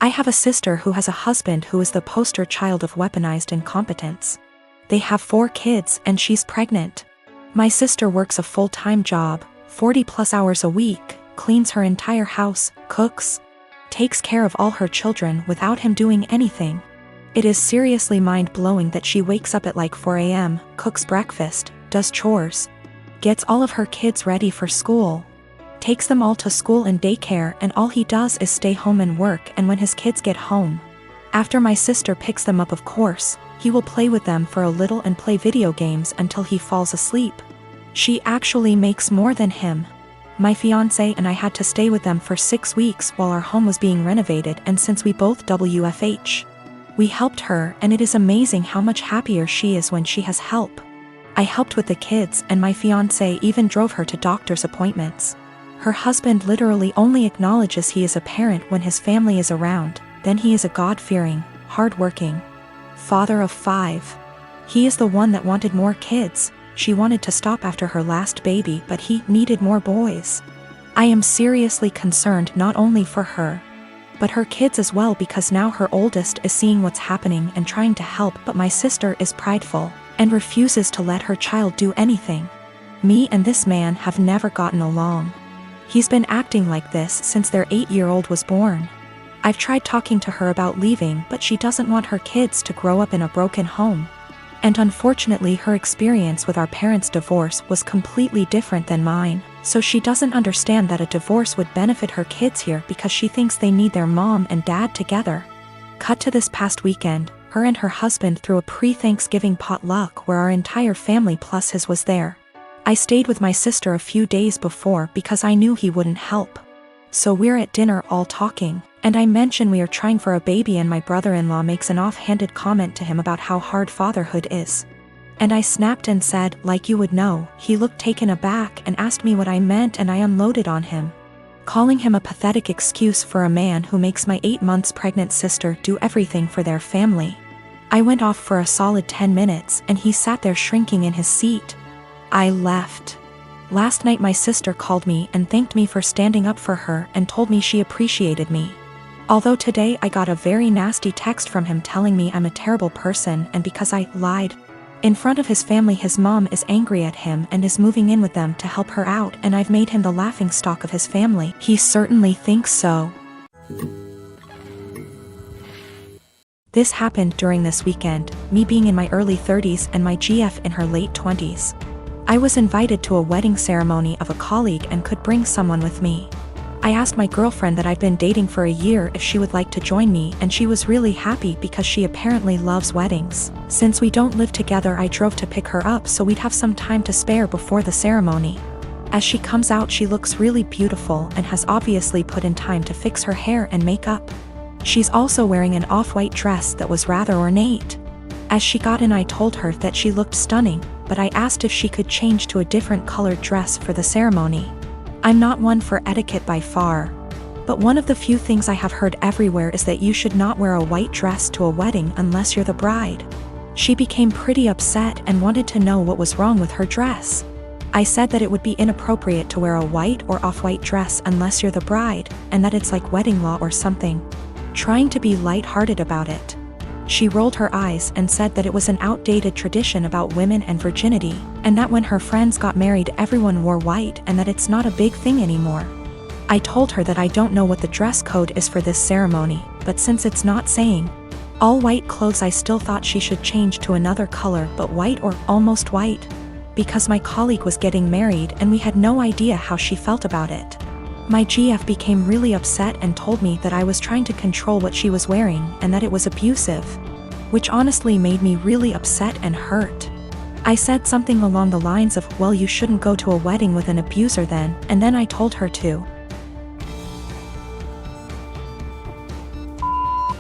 have a sister who has a husband who is the poster child of weaponized incompetence. They have 4 kids and she's pregnant. My sister works a full-time job, 40+ hours a week, cleans her entire house, cooks, takes care of all her children without him doing anything. It is seriously mind-blowing that she wakes up at like 4 a.m., cooks breakfast, does chores, gets all of her kids ready for school, takes them all to school and daycare, and all he does is stay home and work. And when his kids get home, after my sister picks them up, of course, he will play with them for a little and play video games until he falls asleep. She actually makes more than him. My fiancé and I had to stay with them for 6 weeks while our home was being renovated, and since we both WFH, we helped her, and it is amazing how much happier she is when she has help. I helped with the kids, and my fiancé even drove her to doctor's appointments. Her husband literally only acknowledges he is a parent when his family is around, then he is a God-fearing, hard-working father of 5. He is the one that wanted more kids. She wanted to stop after her last baby, but he needed more boys. I am seriously concerned not only for her, but her kids as well, because now her oldest is seeing what's happening and trying to help, but my sister is prideful and refuses to let her child do anything. Me and this man have never gotten along. He's been acting like this since their 8-year-old was born. I've tried talking to her about leaving, but she doesn't want her kids to grow up in a broken home. And unfortunately, her experience with our parents' divorce was completely different than mine, so she doesn't understand that a divorce would benefit her kids here because she thinks they need their mom and dad together. Cut to this past weekend, her and her husband threw a pre-Thanksgiving potluck where our entire family plus his was there. I stayed with my sister a few days before because I knew he wouldn't help. So we're at dinner all talking, and I mention we are trying for a baby, and my brother-in-law makes an offhanded comment to him about how hard fatherhood is. And I snapped and said, like you would know. He looked taken aback and asked me what I meant, and I unloaded on him, calling him a pathetic excuse for a man who makes my 8 months pregnant sister do everything for their family. I went off for a solid 10 minutes and he sat there shrinking in his seat. I left. Last night my sister called me and thanked me for standing up for her and told me she appreciated me. Although today I got a very nasty text from him telling me I'm a terrible person, and because I lied in front of his family, his mom is angry at him and is moving in with them to help her out, and I've made him the laughingstock of his family. He certainly thinks so. This happened during this weekend, me being in my early 30s and my GF in her late 20s. I was invited to a wedding ceremony of a colleague and could bring someone with me. I asked my girlfriend that I've been dating for a year if she would like to join me, and she was really happy because she apparently loves weddings. Since we don't live together, I drove to pick her up so we'd have some time to spare before the ceremony. As she comes out, she looks really beautiful and has obviously put in time to fix her hair and makeup. She's also wearing an off-white dress that was rather ornate. As she got in, I told her that she looked stunning, but I asked if she could change to a different colored dress for the ceremony. I'm not one for etiquette by far, but one of the few things I have heard everywhere is that you should not wear a white dress to a wedding unless you're the bride. She became pretty upset and wanted to know what was wrong with her dress. I said that it would be inappropriate to wear a white or off-white dress unless you're the bride, and that it's like wedding law or something. Trying to be light-hearted about it. She rolled her eyes and said that it was an outdated tradition about women and virginity, and that when her friends got married everyone wore white and that it's not a big thing anymore. I told her that I don't know what the dress code is for this ceremony, but since it's not saying all white clothes, I still thought she should change to another color, but white or almost white, because my colleague was getting married and we had no idea how she felt about it. My GF became really upset and told me that I was trying to control what she was wearing and that it was abusive, which honestly made me really upset and hurt. I said something along the lines of, well, you shouldn't go to a wedding with an abuser then, and then I told her to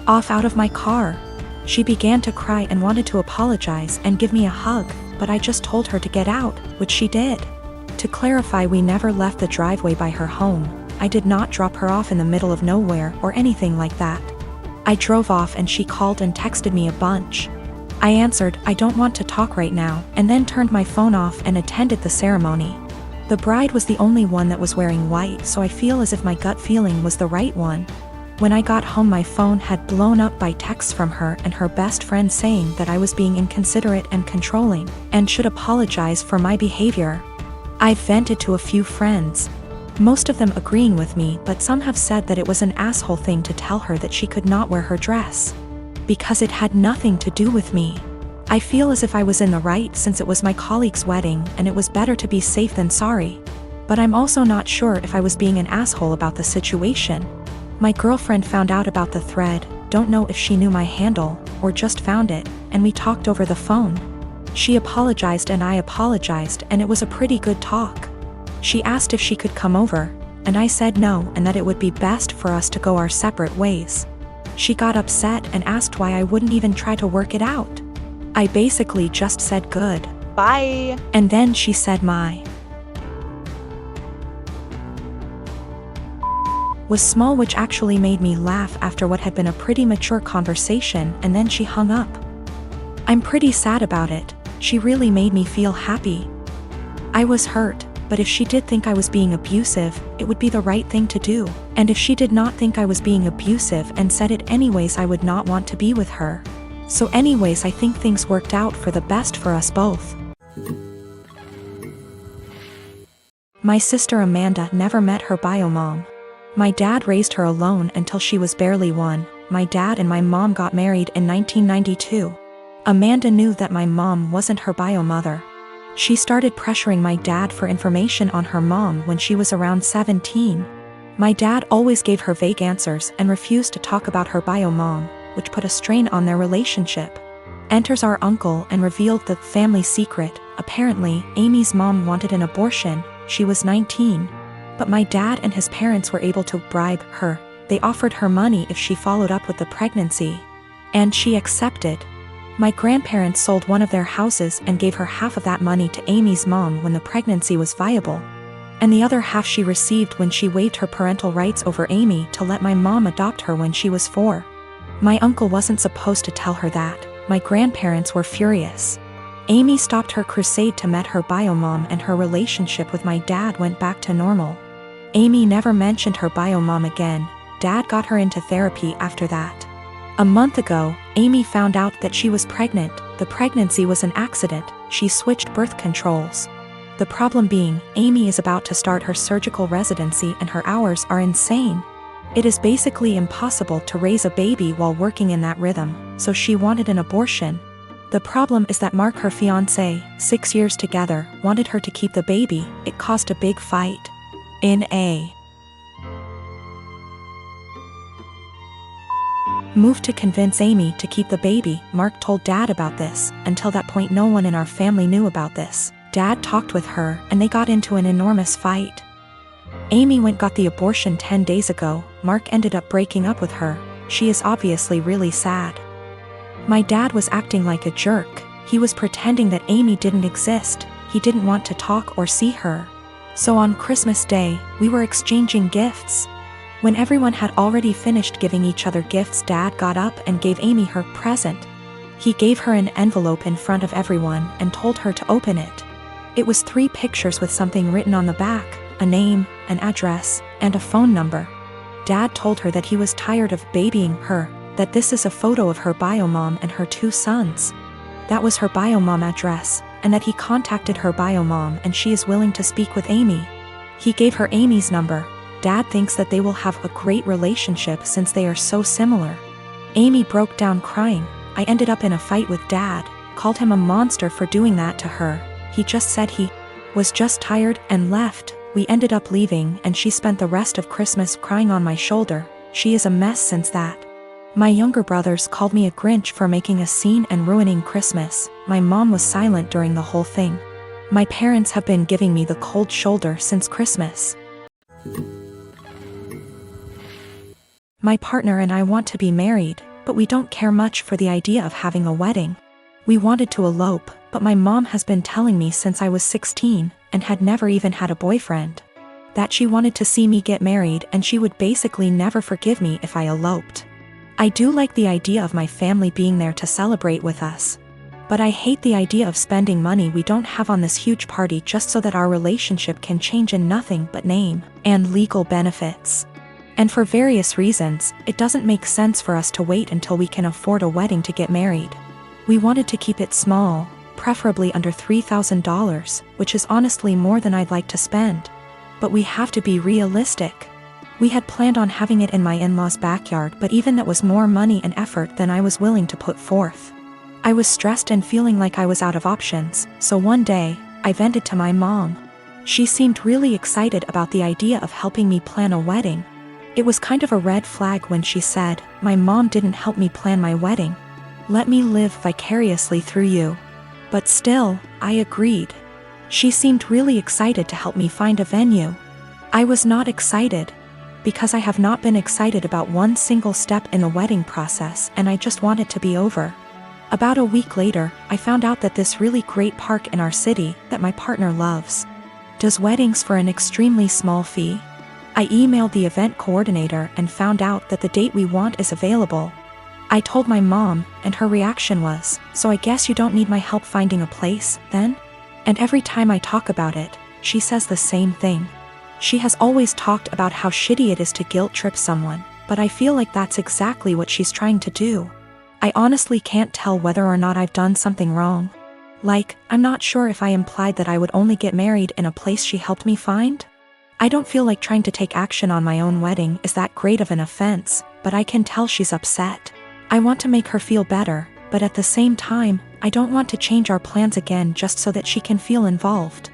off out of my car. She began to cry and wanted to apologize and give me a hug, but I just told her to get out, which she did. To clarify, we never left the driveway by her home. I did not drop her off in the middle of nowhere or anything like that. I drove off and she called and texted me a bunch. I answered, I don't want to talk right now, and then turned my phone off and attended the ceremony. The bride was the only one that was wearing white, so I feel as if my gut feeling was the right one. When I got home, my phone had blown up by texts from her and her best friend saying that I was being inconsiderate and controlling, and should apologize for my behavior. I've vented to a few friends, most of them agreeing with me, but some have said that it was an asshole thing to tell her that she could not wear her dress, because it had nothing to do with me. I feel as if I was in the right since it was my colleague's wedding and it was better to be safe than sorry. But I'm also not sure if I was being an asshole about the situation. My girlfriend found out about the thread, don't know if she knew my handle, or just found it, and we talked over the phone. She apologized and I apologized, and it was a pretty good talk. She asked if she could come over, and I said no and that it would be best for us to go our separate ways. She got upset and asked why I wouldn't even try to work it out. I basically just said good. Bye. And then she said my was small, which actually made me laugh after what had been a pretty mature conversation, and then she hung up. I'm pretty sad about it. She really made me feel happy. I was hurt, but if she did think I was being abusive, it would be the right thing to do. And if she did not think I was being abusive and said it anyways, I would not want to be with her. So anyways, I think things worked out for the best for us both. My sister Amanda never met her bio mom. My dad raised her alone until she was barely 1. My dad and my mom got married in 1992. Amanda knew that my mom wasn't her bio mother. She started pressuring my dad for information on her mom when she was around 17. My dad always gave her vague answers and refused to talk about her bio mom, which put a strain on their relationship. Enters our uncle and revealed the family secret. Apparently, Amy's mom wanted an abortion. She was 19. But my dad and his parents were able to bribe her. They offered her money if she followed up with the pregnancy. And she accepted. My grandparents sold one of their houses and gave her half of that money to Amy's mom when the pregnancy was viable. And the other half she received when she waived her parental rights over Amy to let my mom adopt her when she was 4. My uncle wasn't supposed to tell her that. My grandparents were furious. Amy stopped her crusade to meet her bio mom, and her relationship with my dad went back to normal. Amy never mentioned her bio mom again. Dad got her into therapy after that. A month ago, Amy found out that she was pregnant. The pregnancy was an accident. She switched birth controls. The problem being, Amy is about to start her surgical residency and her hours are insane. It is basically impossible to raise a baby while working in that rhythm, so she wanted an abortion. The problem is that Mark, her fiancé, 6 years together, wanted her to keep the baby. It caused a big fight. In a move to convince Amy to keep the baby, Mark told Dad about this. Until that point, no one in our family knew about this. Dad talked with her, and they got into an enormous fight. Amy got the abortion 10 days ago. Mark ended up breaking up with her. She is obviously really sad. My dad was acting like a jerk. He was pretending that Amy didn't exist. He didn't want to talk or see her. So on Christmas Day, we were exchanging gifts. When everyone had already finished giving each other gifts, Dad got up and gave Amy her present. He gave her an envelope in front of everyone and told her to open it. It was 3 pictures with something written on the back, a name, an address, and a phone number. Dad told her that he was tired of babying her, that this is a photo of her bio mom and her 2 sons. That was her bio mom address, and that he contacted her bio mom and she is willing to speak with Amy. He gave her Amy's number. Dad thinks that they will have a great relationship since they are so similar. Amy broke down crying. I ended up in a fight with Dad, called him a monster for doing that to her. He just said he was just tired and left. We ended up leaving and she spent the rest of Christmas crying on my shoulder. She is a mess since that. My younger brothers called me a Grinch for making a scene and ruining Christmas. My mom was silent during the whole thing. My parents have been giving me the cold shoulder since Christmas. My partner and I want to be married, but we don't care much for the idea of having a wedding. We wanted to elope, but my mom has been telling me since I was 16, and had never even had a boyfriend, that she wanted to see me get married and she would basically never forgive me if I eloped. I do like the idea of my family being there to celebrate with us. But I hate the idea of spending money we don't have on this huge party just so that our relationship can change in nothing but name and legal benefits. And for various reasons, it doesn't make sense for us to wait until we can afford a wedding to get married. We wanted to keep it small, preferably under $3,000, which is honestly more than I'd like to spend. But we have to be realistic. We had planned on having it in my in-laws' backyard, but even that was more money and effort than I was willing to put forth. I was stressed and feeling like I was out of options, so one day, I vented to my mom. She seemed really excited about the idea of helping me plan a wedding. It was kind of a red flag when she said, "My mom didn't help me plan my wedding. Let me live vicariously through you." But still, I agreed. She seemed really excited to help me find a venue. I was not excited, because I have not been excited about one single step in the wedding process, and I just want it to be over. About a week later, I found out that this really great park in our city that my partner loves does weddings for an extremely small fee. I emailed the event coordinator and found out that the date we want is available. I told my mom, and her reaction was, "So I guess you don't need my help finding a place, then?" And every time I talk about it, she says the same thing. She has always talked about how shitty it is to guilt trip someone, but I feel like that's exactly what she's trying to do. I honestly can't tell whether or not I've done something wrong. Like, I'm not sure if I implied that I would only get married in a place she helped me find. I don't feel like trying to take action on my own wedding is that great of an offense, but I can tell she's upset. I want to make her feel better, but at the same time, I don't want to change our plans again just so that she can feel involved.